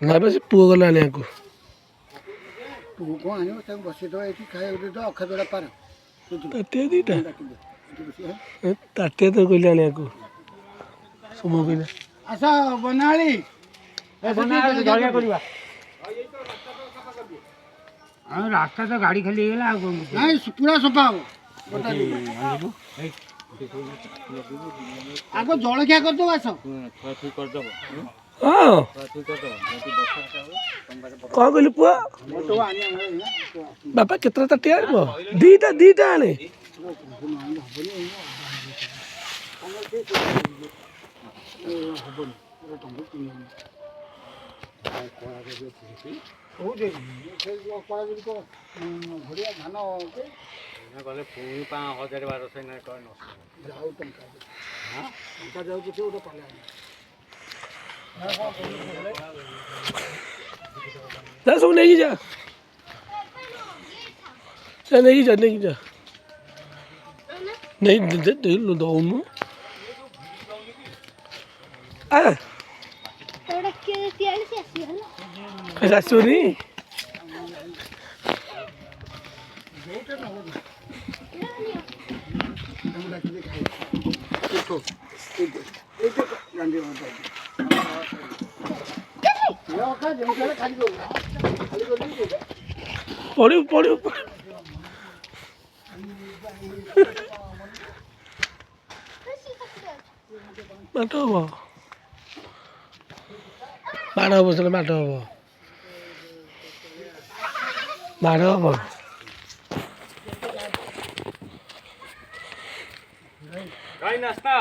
ना बस पुआ गला आने को तू कौन आने तक बसे तो ऐसी खाए उधर तो अखा थोड़ा पार ताते दीटा ताते तो कोई आने को सुमो कोई ना आशा बनाली बनाली धरिया करबा हां रास्ता तो गाड़ी खाली गेला नहीं पूरा सफा हो बता दे आगो जलखिया कर दो आस ठीक कर दो हां कौन कहली पुआ बापा कितना ताटे आबो दीटा दीटा आने गले पुणी 5000 ना कर जाऊ टंका हां टंका जाऊ तो उठा पाले जा सब नहीं जा नहीं जा नहीं दे लो दो नु आ थोड़ा के तियाली से आसी है ना ऐसा सुनी पड़ो माट हम माड़ हम सर माट हम माड़ हम नाश्ता